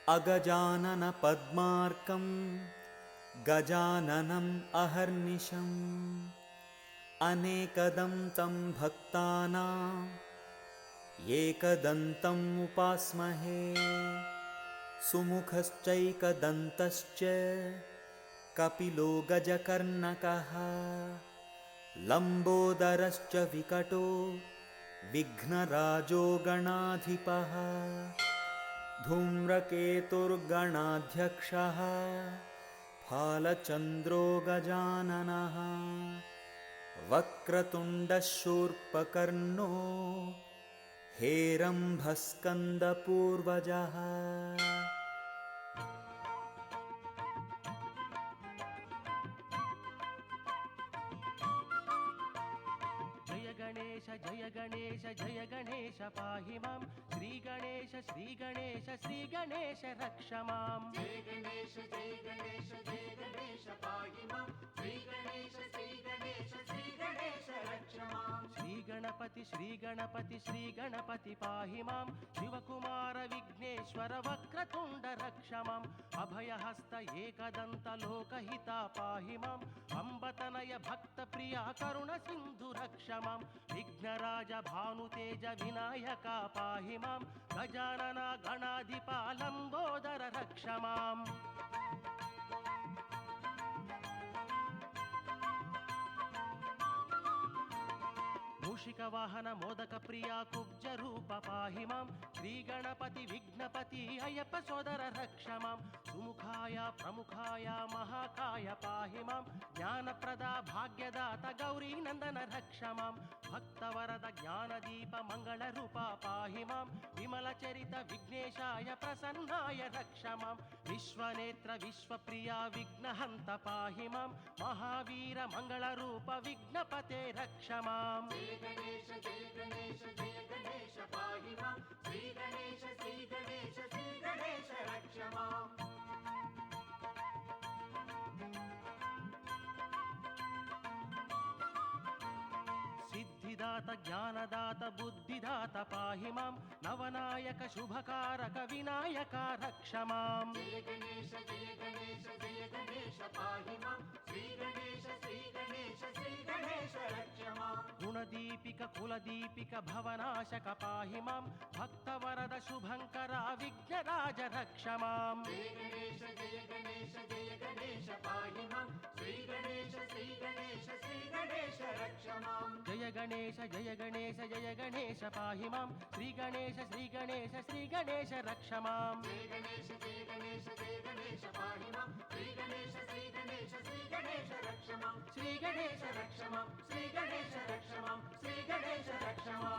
अगजानन पद्मार्कं गजाननम् अहर्निशम् अनेकदन्तं भक्तानां एकदन्तम् उपास्महे। सुमुखश्चैकदन्तश्च कपिलो गजकर्णकः लम्बोदरश्च विकटो विघ्नराजो गणाधिपः धूम्रकेतुर्गणाध्यक्षः फालचन्द्रो गजाननः वक्रतुण्डः शूर्पकर्णो हेरम्भस्कन्दपूर्वजः। जय गणेश जय गणेश पाहि मां श्रीगणेश श्रीगणेश श्रीगणेश रक्ष मां। जय गणेश पाहि मां श्रीगणेश श्रीगणेश श्रीगणेश रक्ष मां। श्रीगणपति श्रीगणपति श्रीगणपति पाहि मां शिवकुमार विघ्नेश्वर वक्रतुण्ड रक्ष मां। अभयहस्त एकदन्त लोकहिता पाहि मां अम्बतनय भक्तप्रिया करुण सिन्धु रक्ष मां। विघ्नराज भानुतेज विनायका पाहि मां गजानन गणाधिपा लम्बोदर रक्ष माम्। मूषिक वाहन मोदक प्रिया कुब्ज रूप पाहि मां श्रीगणपति विघ्नपति अय्यप्प सोदर रक्ष मां। सुमुखाय प्रमुखाय महाकाय पाहि मां ज्ञानप्रदा भाग्यदात गौरी नंदन रक्ष मां। भक्तवरद ज्ञानदीप मंगल रूप पाहि मां विमल चरित विघ्नेशाय प्रसन्नाय रक्ष मां। विश्वनेत्र विश्वप्रिया विघ्नहन्त पाहि मां महावीर मंगल रूप विघ्नपते रक्ष मां। जय गणेश पाहि मां श्रीगणेश श्रीगणेश श्रीगणेश रक्ष मां। सिद्धिदात ज्ञानदात बुद्धिदात पाहि मां नवनायक शुभकारक विनायक रक्ष मां। जय गणेश पाहि मां श्रीगणेश श्रीगणेश श्रीगणेश रक्ष मां। गुणदीपिक कुलदीपिक भवनाशक पाहि मां भक्तवरद शुभंकर विघ्नराज रक्ष मां। जय गणेश पाहि मां श्रीगणेश श्रीगणेश श्रीगणेश रक्ष मां। जय गणेश पाहि मां श्रीगणेश श्रीगणेश श्रीगणेश रक्ष मां। जय गणेश पाहि मां श्रीगणेश श्रीगणेश श्रीगणेश रक्ष मां। श्रीगणेश रक्ष मां श्रीगणेश रक्ष मां श्रीगणेश रक्ष मां।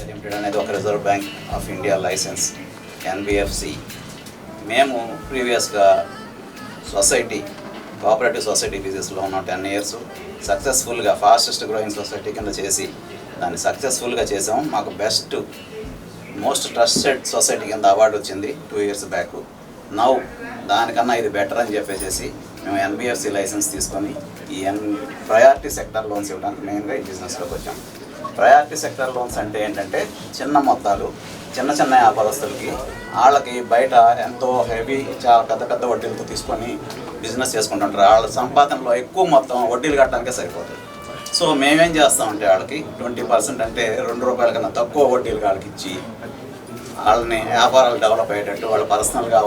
లిమిటెడ్ అనేది ఒక reserve bank of India licence NBFC. మేము ప్రీవియస్గా సొసైటీ కోఆపరేటివ్ సొసైటీ బిజినెస్లో ఉన్నాం 10 years. సక్సెస్ఫుల్గా ఫాస్టెస్ట్ గ్రోయింగ్ సొసైటీ కింద చేసి దాన్ని సక్సెస్ఫుల్గా చేసాము. మాకు బెస్ట్ మోస్ట్ ట్రస్టెడ్ సొసైటీ కింద అవార్డు వచ్చింది 2 years బ్యాక్. నౌ దానికన్నా ఇది బెటర్ అని చెప్పేసి మేము ఎన్బిఎఫ్సి లైసెన్స్ తీసుకొని ఈ ప్రయారిటీ సెక్టర్ లోన్స్ ఇవ్వడానికి మెయిన్గా ఈ బిజినెస్లోకి వచ్చాం. ప్రయారిటీ సెక్టర్ లోన్స్ అంటే ఏంటంటే చిన్న మొత్తాలు చిన్న చిన్న వ్యాపారస్తులకి వాళ్ళకి బయట ఎంతో హెవీ చాలా పెద్ద పెద్ద వడ్డీలతో తీసుకొని బిజినెస్ చేసుకుంటుంటారు. వాళ్ళ సంపాదనలో ఎక్కువ మొత్తం వడ్డీలు కట్టడానికే సరిపోతుంది. సో మేమేం చేస్తామంటే వాళ్ళకి 20% అంటే ₹2 కన్నా తక్కువ వడ్డీలు వాళ్ళకి ఇచ్చి వాళ్ళని వ్యాపారాలు డెవలప్ అయ్యేటట్టు వాళ్ళ పర్సనల్గా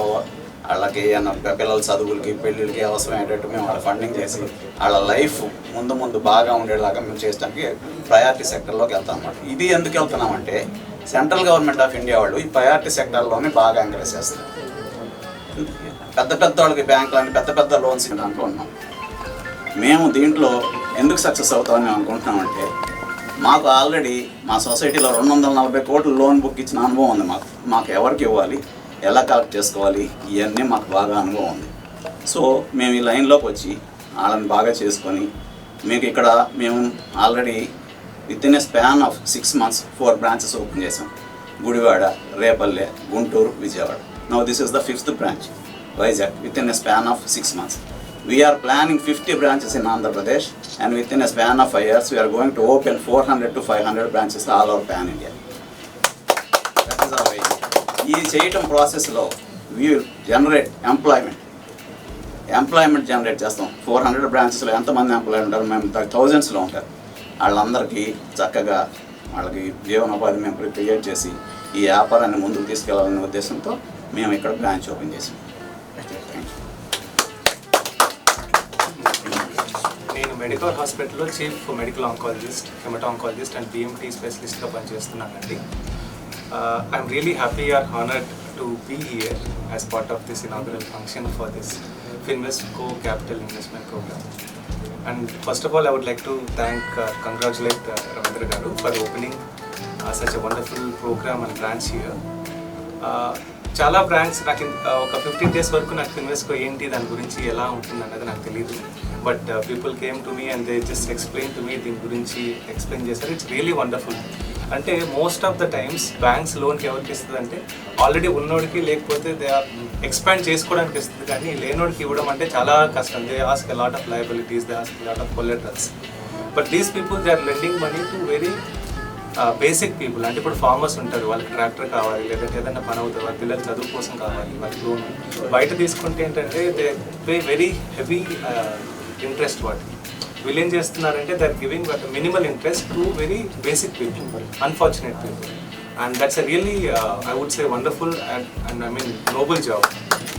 వాళ్ళకి పిల్లల చదువులకి పెళ్ళిళ్ళకి అవసరమయ్యేటట్టు మేము వాళ్ళ ఫండింగ్ చేసి వాళ్ళ లైఫ్ ముందు బాగా ఉండేలాగా మేము చేయడానికి ప్రయారిటీ సెక్టర్లోకి వెళ్తాం అన్నమాట. ఇది ఎందుకు వెళ్తున్నామంటే సెంట్రల్ గవర్నమెంట్ ఆఫ్ ఇండియా వాళ్ళు ఈ ప్రయారిటీ సెక్టర్లోనే బాగా ఎంకరేజ్ చేస్తారు. పెద్ద వాళ్ళకి బ్యాంకులని పెద్ద లోన్స్ దాంట్లో ఉన్నాం. మేము దీంట్లో ఎందుకు సక్సెస్ అవుతామని అనుకుంటున్నామంటే మాకు ఆల్రెడీ మా సొసైటీలో 240 కోట్ల లోన్ బుక్ ఇచ్చిన అనుభవం ఉంది. మాకు ఎవరికి ఇవ్వాలి, ఎలా కలెక్ట్ చేసుకోవాలి, ఇవన్నీ మాకు బాగా అనుభవం ఉంది. సో మేము ఈ లైన్లోకి వచ్చి వాళ్ళని బాగా చేసుకొని మీకు ఇక్కడ మేము already with in a span of 6 months 4 branches open చేసాం. Gudivada, Repalle, Guntur, Vijayawada. Now this is the 5th branch, Vizag, within a span of 6 months. We are planning 50 branches in Andhra Pradesh, and within a span of 5 years we are going to open 400 to 500 branches all over pan India. That is our aim. ఈ చేయటం ప్రాసెస్లో we will generate employment generate చేస్తాం. 400 branchesలో ఎంతమంది employee ఉంటారు? మేము thousandsలో ఉంటారు. వాళ్ళందరికీ చక్కగా వాళ్ళకి జీవనోపాధి మేము క్రియేట్ చేసి ఈ వ్యాపారాన్ని ముందుకు తీసుకెళ్లాలనే ఉద్దేశంతో మేము ఇక్కడ బ్రాంచ్ ఓపెన్ చేసాం. నేను మెడికల్ హాస్పిటల్లో chief medical oncologist, hematoncologist and BMT స్పెషలిస్ట్గా పనిచేస్తున్నానండి. I'm really happy or honoured to be here as part of this inaugural function for this Finvestco Capital Investment Program. And first of all, I would like to congratulate Ravindra Garu for opening such a wonderful program and branch here. చాలా brands నాకు ఒక 15 days వరకు నాకు ఫిన్వెస్కో ఏంటి దాని గురించి ఎలా ఉంటుంది అనేది నాకు తెలియదు. But people came to me and they just explain to me, దీని గురించి ఎక్స్ప్లెయిన్ చేశారు. It's really wonderful. అంటే most of the times banks లోన్కి ఎవరికి ఇస్తుంది అంటే ఆల్రెడీ ఉన్నోడికి, లేకపోతే దే ఆర్ ఎక్స్పాండ్ చేసుకోవడానికి ఇస్తుంది. కానీ లేనోడికి ఇవ్వడం అంటే చాలా కష్టం. They ask a lot of liabilities, they ask a lot of collaterals. But these people they are lending money to very basic people. అంటే ఇప్పుడు ఫార్మర్స్ ఉంటారు, వాళ్ళకి ట్రాక్టర్ కావాలి, లేదంటే ఏదైనా పని అవుతుంది, వాళ్ళ పిల్లల చదువు కోసం కావాలి, వాళ్ళకి లోన్. బయట తీసుకుంటే ఏంటంటే they pay very heavy interest. వాటికి వీళ్ళు ఏం చేస్తున్నారంటే they are giving minimal interest to very basic people, unfortunate people. And that's a really I would say wonderful and I mean noble job.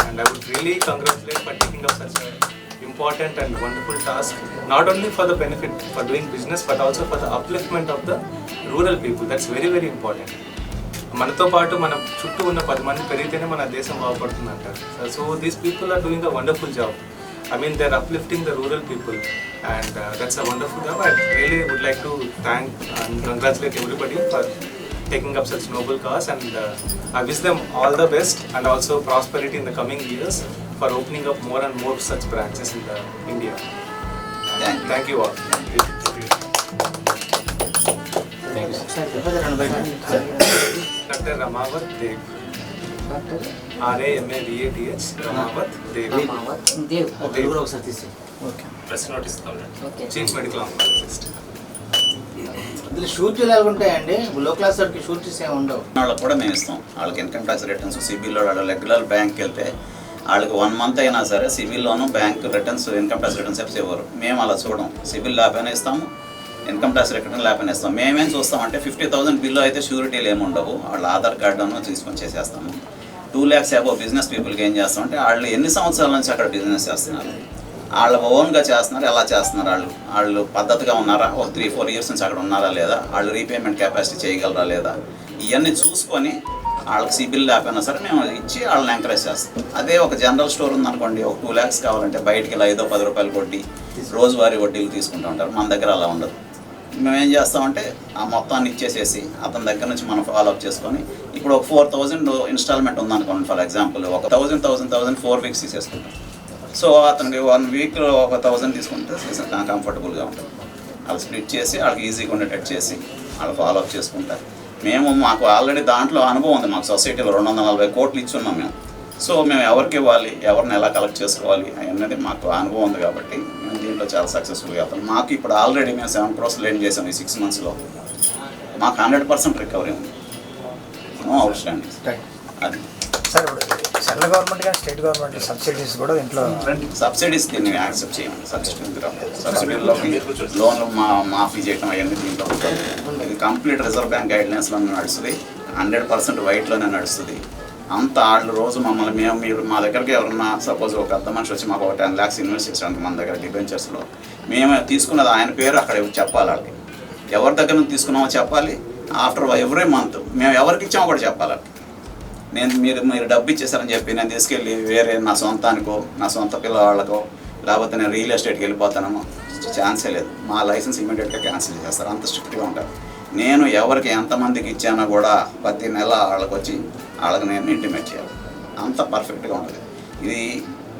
And I would really congratulate for taking up such important and wonderful task, not only for the benefit for doing business but also for the upliftment of the rural people. That's very very important. మనతో పాటు మన చుట్టూ ఉన్న 10 మంది పెరిగితేనే మన దేశం బాగుపడుతుంది అంటారు. So these people are doing a wonderful job. I mean, they're uplifting the rural people, and that's a wonderful job. I really would like to thank and congratulate everybody for taking up such noble cause, and I wish them all the best and also prosperity in the coming years for opening up more and more such branches in India. Thank you all. Dr. Ramavat Dev. RAMAVATH Ramavat Dev. Press notice. Chief Medical Oncologist. షూరిటీలు ఎలా ఉంటాయండి? లో class వాడికి sureties ఏమి ఉండవు. వాళ్ళకి కూడా మేము ఇస్తాం. వాళ్ళకి ఇన్కమ్ ట్యాక్స్ రిటర్న్స్, సిబిల్లో వాళ్ళు రెగ్యులర్ బ్యాంక్కి వెళ్తే వాళ్ళకి 1 month అయినా సరే సిబిల్లోనూ bank returns, income tax returns ఇవ్వరు. మేము అలా చూడం. సిబిల్ లేకపోయినా ఇస్తాము, ఇన్కమ్ ట్యాక్స్ రిటర్న్ లేకపోయినా ఇస్తాం. మేమేం చూస్తామంటే 50,000 బిల్లు అయితే షూరిటీలు ఏమి ఉండవు. వాళ్ళ ఆధార్ కార్డును తీసుకొని చేసేస్తాము. 2 lakhs అబోవ్ బిజినెస్ పీపుల్కి ఏం చేస్తామంటే వాళ్ళు ఎన్ని సంవత్సరాల నుంచి అక్కడ బిజినెస్ చేస్తున్నారు, వాళ్ళ ఓన్గా చేస్తున్నారు, ఎలా చేస్తున్నారు, వాళ్ళు పద్ధతిగా ఉన్నారా, ఒక 3-4 years నుంచి అక్కడ ఉన్నారా లేదా, వాళ్ళు రీపేమెంట్ కెపాసిటీ చేయగలరా లేదా, ఇవన్నీ చూసుకొని వాళ్ళకి సిబిల్ లేకపోయినా సరే మేము ఇచ్చి వాళ్ళని ఎంకరేజ్ చేస్తాం. అదే ఒక జనరల్ స్టోర్ ఉందనుకోండి, ఒక 2 lakhs కావాలంటే బయటికి 5-10 రూపాయలు వడ్డీ, రోజువారీ వడ్డీలు తీసుకుంటూ ఉంటారు. మన దగ్గర అలా ఉండదు. మేము ఏం చేస్తామంటే ఆ మొత్తాన్ని ఇచ్చేసేసి అతని దగ్గర నుంచి మనం ఫాలోఅప్ చేసుకొని ఇప్పుడు ఒక 4,000 ఇన్స్టాల్మెంట్ ఉందనుకోండి ఫర్ ఎగ్జాంపుల్ ఒక 1,000 4 వీక్స్ తీసేసుకుంటాం. సో అతనికి 1 వీక్లో ఒక 1,000 తీసుకుంటే కంఫర్టబుల్గా ఉంటుంది. వాళ్ళు స్ప్లిట్ చేసి వాళ్ళకి ఈజీగా ఉండేటట్టు చేసి వాళ్ళు ఫాలోఅప్ చేసుకుంటారు. మాకు ఆల్రెడీ దాంట్లో అనుభవం ఉంది. మాకు సొసైటీలో 240 కోట్లు ఇచ్చున్నాం మేము. సో మేము ఎవరికి ఇవ్వాలి, ఎవరిని ఎలా కలెక్ట్ చేసుకోవాలి అనేది మాకు అనుభవం ఉంది కాబట్టి మేము దీంట్లో చాలా సక్సెస్ఫుల్గా అవుతాం. మాకు ఇప్పుడు ఆల్రెడీ మేము 7 crores లెండ్ చేసాం ఈ 6 monthsలో. మాకు 100% రికవరీ ఉంది. No outstanding. అది సార్ ఇప్పుడు సెంట్రల్ గవర్నమెంట్ కానీ స్టేట్ గవర్నమెంట్ సబ్సిడీస్ కూడా దీంట్లో సబ్సిడీస్ దీన్ని యాక్సెప్ట్ చేయండి. సబ్సిడీలోకి లోన్లు మాఫీ చేయడం అవన్నీ దీంట్లో ఇది కంప్లీట్ రిజర్వ్ బ్యాంక్ గైడ్లైన్స్లోనే నడుస్తుంది. 100% వైట్లోనే నడుస్తుంది. అంత వాళ్ళు రోజు మమ్మల్ని మీరు మా దగ్గరికి ఎవరన్నా సపోజ్ ఒక పెద్ద మనిషి వచ్చి మాకు ఒక 10 lakhs ఇన్వెస్ట్ చేసాడు మన దగ్గర డిబెంచర్స్లో, మేము తీసుకున్నది ఆయన పేరు అక్కడ చెప్పాలి. వాళ్ళకి ఎవరి దగ్గర నుంచి తీసుకున్నామో చెప్పాలి. ఆఫ్టర్ ఎవ్రీ మంత్ మేము ఎవరికి ఇచ్చామో కూడా చెప్పాలి. మీరు డబ్బు ఇచ్చేసారని చెప్పి నేను తీసుకెళ్ళి వేరే నా సొంతానికో నా సొంత పిల్లవాళ్ళకో లేకపోతే నేను రియల్ ఎస్టేట్కి వెళ్ళిపోతానేమో ఛాన్సే లేదు. మా లైసెన్స్ ఇమీడియట్గా క్యాన్సిల్ చేస్తారు. అంత స్ట్రిక్ట్గా ఉంటారు. నేను ఎవరికి ఎంతమందికి ఇచ్చానో కూడా ప్రతి నెల వాళ్ళకి వచ్చి వాళ్ళకి నేను ఇంటిమేట్ చేయాలి. అంత పర్ఫెక్ట్గా ఉంటుంది. ఇది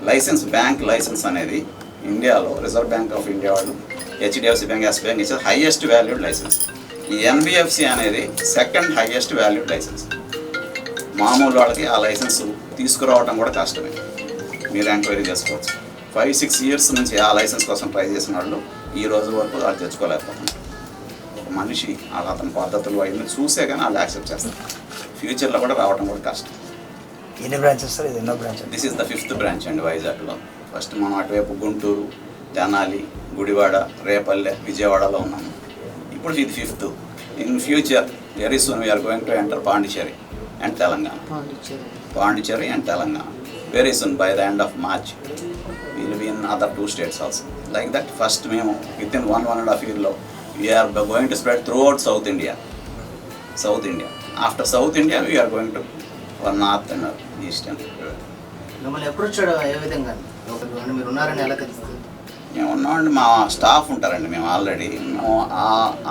లైసెన్స్ బ్యాంక్ లైసెన్స్ అనేది ఇండియాలో రిజర్వ్ బ్యాంక్ ఆఫ్ ఇండియా వాళ్ళు HDFC బ్యాంక్, ఎస్ బ్యాంక్ ఇచ్చేది హైయెస్ట్ వాల్యూడ్ లైసెన్స్. ఈ NBFC అనేది 2nd హైయెస్ట్ వాల్యూడ్ లైసెన్స్. మామూలు వాళ్ళకి ఆ లైసెన్స్ తీసుకురావడం కూడా కష్టమే. మీరు ఎంక్వైరీ చేసుకోవచ్చు. 5-6 years నుంచి ఆ లైసెన్స్ కోసం ట్రై చేసిన వాళ్ళు ఈ రోజు వరకు వాళ్ళు తెచ్చుకోలేకపోతున్నారు. ఒక మనిషి అతని పద్ధతులు అవన్నీ చూసే కానీ వాళ్ళు యాక్సెప్ట్ చేస్తారు. ఫ్యూచర్లో కూడా రావడం కూడా కష్టం. ఎన్ని బ్రాంచెస్ సార్? ఇది ఎన్నో branch? This is the 5th branch అండి వైజాగ్లో. ఫస్ట్ మనం అటువైపు గుంటూరు, తెనాలి, గుడివాడ, రేపల్లె, విజయవాడలో ఉన్నాము. ఇప్పుడు ఇది 5th. In future very soon we are going to enter Pondicherry and Telangana. Pondicherry and Telangana. Very soon, by the end of March, we will be in other 2 states also. Like that, first within 1.5 years, we are going to spread throughout South India. After South India, we are going to North and East. మిమ్మల్ని approach చేయడం ఏ విధంగా మీరు ఉన్నారని ఎలా తెలుస్తుంది? మేము ఉన్నామండి. మా స్టాఫ్ ఉంటారండి. మేము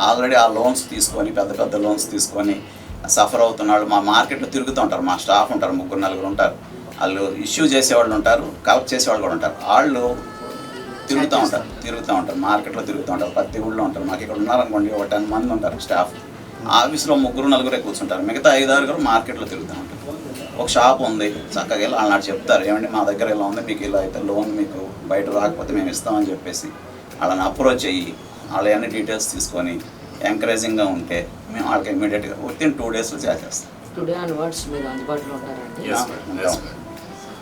ఆల్రెడీ ఆ లోన్స్ తీసుకొని పెద్ద లోన్స్ తీసుకొని సఫర్ అవుతున్నాడు. మా మార్కెట్లో తిరుగుతూ ఉంటారు. మా స్టాఫ్ ఉంటారు, 3-4 ఉంటారు. వాళ్ళు ఇష్యూ చేసేవాళ్ళు ఉంటారు, కలెక్ట్ చేసేవాళ్ళు కూడా ఉంటారు. వాళ్ళు తిరుగుతూ ఉంటారు మార్కెట్లో తిరుగుతూ ఉంటారు. ప్రతి ఊళ్ళో ఉంటారు. మాకు ఇక్కడ ఉన్నారనుకోండి ఒక 10 మంది ఉంటారు స్టాఫ్. ఆఫీస్లో 3-4 కూర్చుంటారు. మిగతా 5-6 మార్కెట్లో తిరుగుతూ ఉంటారు. ఒక షాప్ ఉంది, చక్కగా వెళ్ళి వాళ్ళు నాకు చెప్తారు, ఏమండి మా దగ్గర ఇలా ఉంది, మీకు ఇలా అయితే లోన్ మీకు బయట రాకపోతే మేము ఇస్తామని చెప్పేసి వాళ్ళని అప్రోచ్ అయ్యి వాళ్ళ అన్ని డీటెయిల్స్ తీసుకొని ఎంకరేజింగ్గా ఉంటే మేము వాళ్ళకి ఇమీడియట్గా వితిన్ 2 daysలో చేసేస్తాం. టుడే ఆన్వర్డ్స్ మీరు అందుబాటులో ఉంటారండి?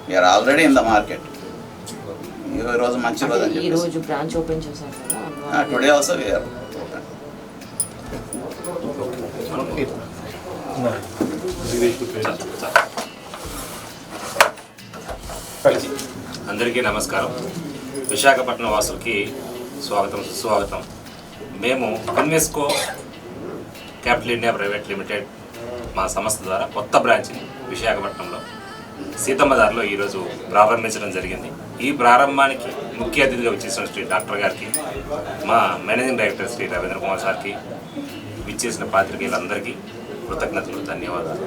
We are already in the market. ఈ రోజు మంచి రోజు అని ఈ రోజు బ్రాంచ్ ఓపెన్ చేశారు కదా? Today also we are open. అందరికీ నమస్కారం. విశాఖపట్నం వాసులకి స్వాగతం, సుస్వాగతం. మేము Invesco capital India private limited మా సంస్థ ద్వారా కొత్త బ్రాంచ్ని విశాఖపట్నంలో సీతమ్మదారిలో ఈరోజు ప్రారంభించడం జరిగింది. ఈ ప్రారంభానికి ముఖ్య అతిథిగా వచ్చేసిన శ్రీ డాక్టర్ గారికి, మా మేనేజింగ్ డైరెక్టర్ శ్రీ రవీంద్ర కుమార్ సార్కి, విచ్చేసిన పాత్రికేయులందరికీ కృతజ్ఞతలు, ధన్యవాదాలు.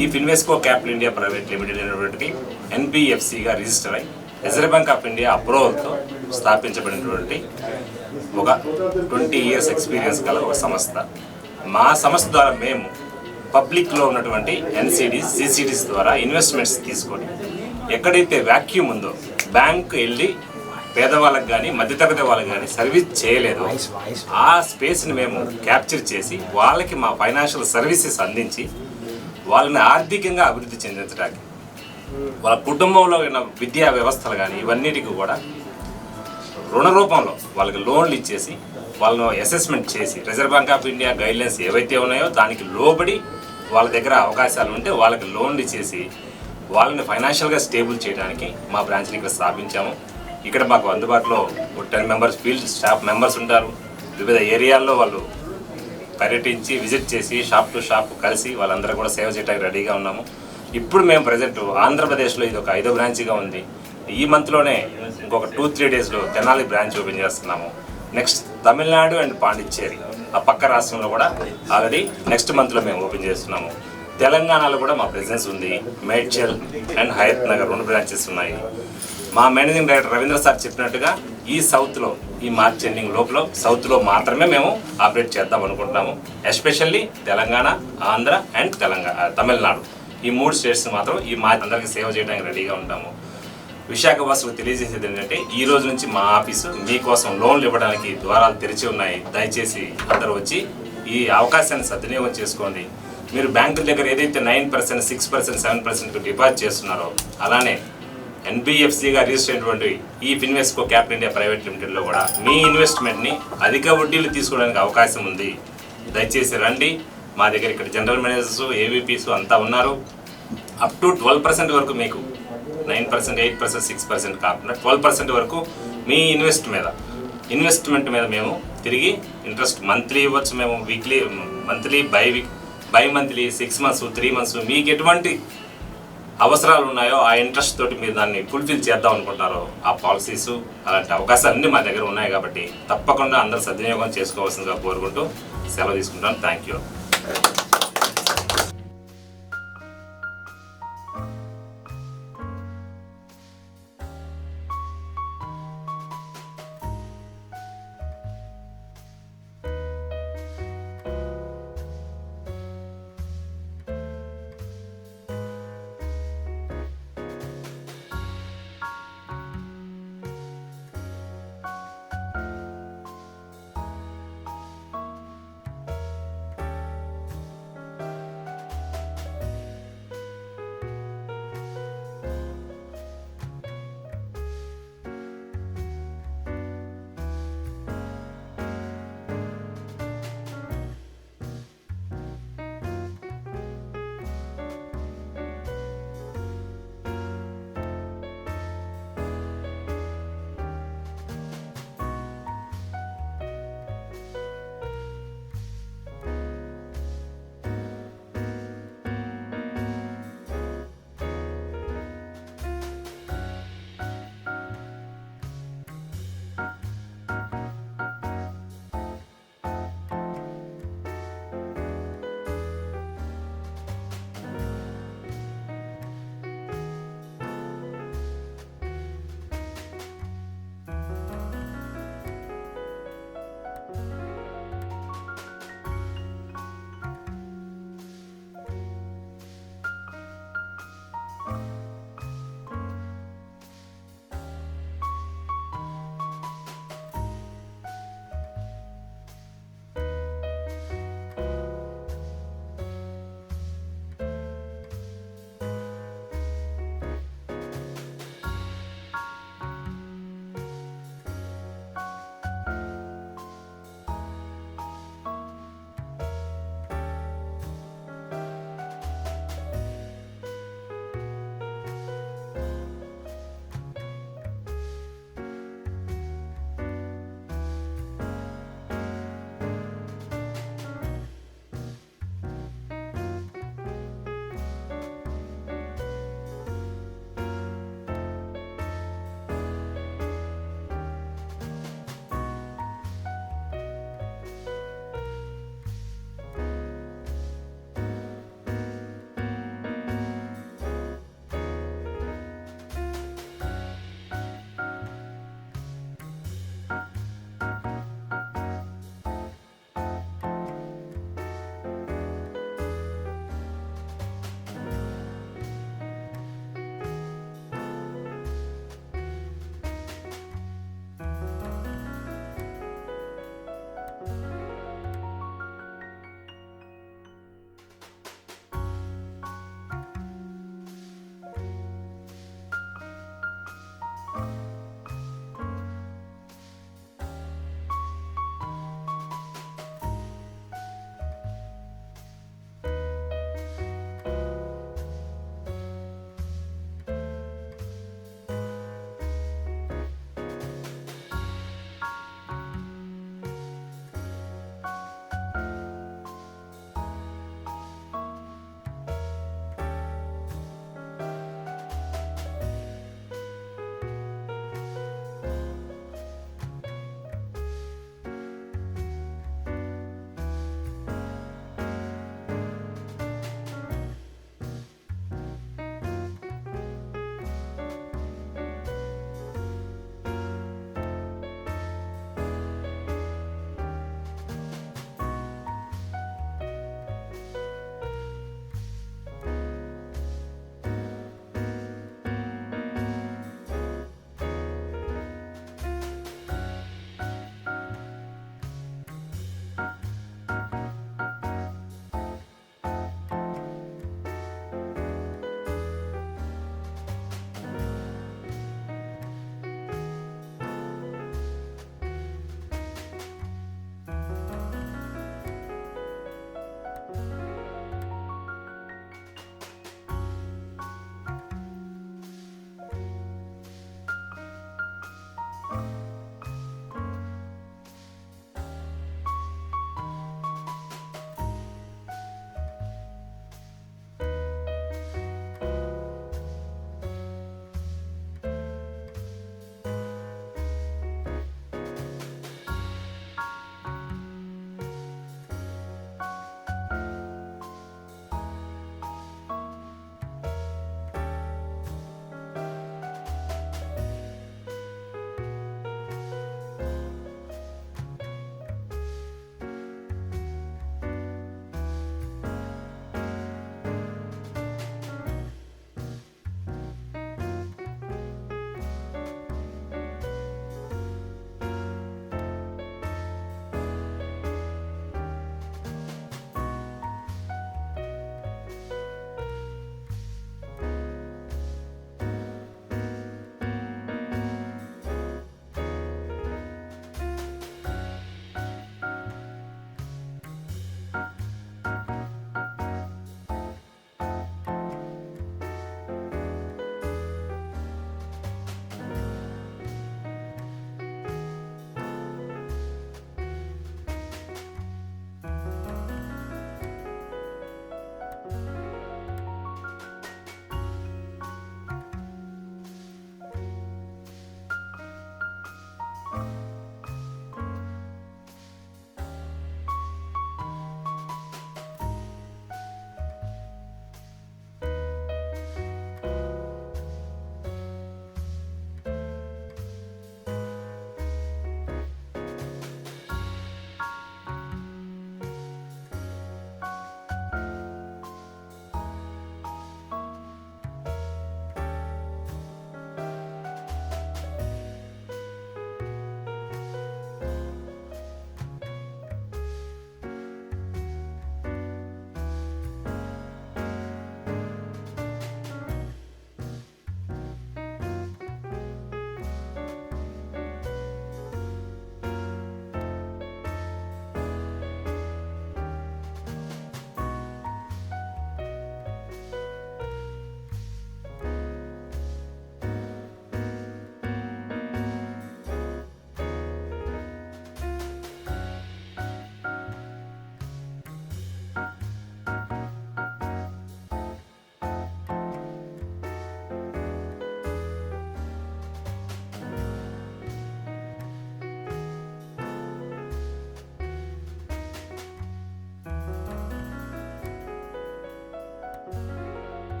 ఈ Invesco capital India private limited అనేటువంటి NBFCగా రిజిస్టర్ అయి రిజర్వ్ బ్యాంక్ ఆఫ్ ఇండియా అప్రూవల్తో స్థాపించబడినటువంటి ఒక 20 years ఎక్స్పీరియన్స్ గల ఒక సంస్థ. మా సంస్థ ద్వారా మేము పబ్లిక్లో ఉన్నటువంటి NCDs, CCDs ద్వారా ఇన్వెస్ట్మెంట్స్ తీసుకొని ఎక్కడైతే వ్యాక్యూమ్ ఉందో, బ్యాంకు వెళ్ళి పేదవాళ్ళకి కానీ మధ్యతరగతి వాళ్ళకి కానీ సర్వీస్ చేయలేదు, ఆ స్పేస్ని మేము క్యాప్చర్ చేసి వాళ్ళకి మా ఫైనాన్షియల్ సర్వీసెస్ అందించి వాళ్ళని ఆర్థికంగా అభివృద్ధి చెందించడానికి, వాళ్ళ కుటుంబంలో ఉన్న విద్యా వ్యవస్థలు కానీ ఇవన్నిటికీ కూడా రుణ రూపంలో వాళ్ళకి లోన్లు ఇచ్చేసి వాళ్ళను అసెస్మెంట్ చేసి reserve bank of India guidelines ఏవైతే ఉన్నాయో దానికి లోబడి వాళ్ళ దగ్గర అవకాశాలు ఉంటే వాళ్ళకి లోన్లు ఇచ్చేసి వాళ్ళని ఫైనాన్షియల్గా స్టేబుల్ చేయడానికి మా బ్రాంచ్ని ఇక్కడ స్థాపించాము. ఇక్కడ మాకు అందుబాటులో 10 members ఫీల్డ్ స్టాఫ్ మెంబర్స్ ఉంటారు. వివిధ ఏరియాల్లో వాళ్ళు పర్యటించి విజిట్ చేసి షాప్ టు షాప్ కలిసి వాళ్ళందరూ కూడా సేవ చేయడానికి రెడీగా ఉన్నాము. ఇప్పుడు మేము ప్రజెంట్ ఆంధ్రప్రదేశ్లో ఇది ఒక 5వ బ్రాంచ్గా ఉంది. ఈ మంత్లోనే ఇంకొక 2-3 daysలో తెనాలి బ్రాంచ్ ఓపెన్ చేస్తున్నాము. నెక్స్ట్ తమిళనాడు అండ్ పాండిచ్చేరి ఆ పక్క రాష్ట్రంలో కూడా ఆల్రెడీ నెక్స్ట్ మంత్లో మేము ఓపెన్ చేస్తున్నాము. తెలంగాణలో కూడా మా ప్రెజెన్స్ ఉంది. మేడ్చల్ అండ్ హయత్ నగర్ 2 బ్రాంచెస్ ఉన్నాయి. మా మేనేజింగ్ డైరెక్టర్ రవీంద్ర సార్ చెప్పినట్టుగా ఈ సౌత్లో ఈ మార్చ్ ఎండింగ్ లోపల సౌత్లో మాత్రమే మేము ఆపరేట్ చేద్దాం అనుకుంటున్నాము. ఎస్పెషల్లీ తెలంగాణ, ఆంధ్ర అండ్ తమిళనాడు ఈ 3 స్టేట్స్ మాత్రం ఈ మార్చ్ అందరికీ సేవ చేయడానికి రెడీగా ఉంటాము. విశాఖ వాసులకు తెలియజేసేది ఏంటంటే ఈ రోజు నుంచి మా ఆఫీసు మీకోసం లోన్లు ఇవ్వడానికి ద్వారాలు తెరిచి ఉన్నాయి. దయచేసి అందరూ వచ్చి ఈ అవకాశాన్ని సద్వినియోగం చేసుకోండి. మీరు బ్యాంకుల దగ్గర ఏదైతే 9%, 6%, 7% డిపాజిట్ చేస్తున్నారో అలానే ఎన్బిఎఫ్సిగా రిజిస్టర్ అయినటువంటి ఈ ఫిన్వెస్కో క్యాపిటల్ ఇండియా ప్రైవేట్ లిమిటెడ్లో కూడా మీ ఇన్వెస్ట్మెంట్ని అధిక వడ్డీలు తీసుకోవడానికి అవకాశం ఉంది. దయచేసి రండి. మా దగ్గర ఇక్కడ జనరల్ మేనేజర్స్, ఏవీపీస్ అంతా ఉన్నారు. అప్ టు 12% వరకు మీకు 9%, 8%, 6% కాకుండా 12% వరకు మీ ఇన్వెస్ట్మెంట్ మీద మేము తిరిగి ఇంట్రెస్ట్ మంత్లీ ఇవ్వచ్చు. మేము weekly, monthly, by monthly, 6 months, 3 months మీకు ఎటువంటి అవసరాలు ఉన్నాయో ఆ ఇంట్రెస్ట్ తోటి మీరు దాన్ని ఫుల్ఫిల్ చేద్దాం అనుకుంటున్నారో ఆ పాలసీస్ అలాంటి అవకాశాలు అన్నీ మా దగ్గర ఉన్నాయి. కాబట్టి తప్పకుండా అందరూ సద్వినియోగం చేసుకోవాల్సిందిగా కోరుకుంటూ సెలవు తీసుకుంటాను. Thank you.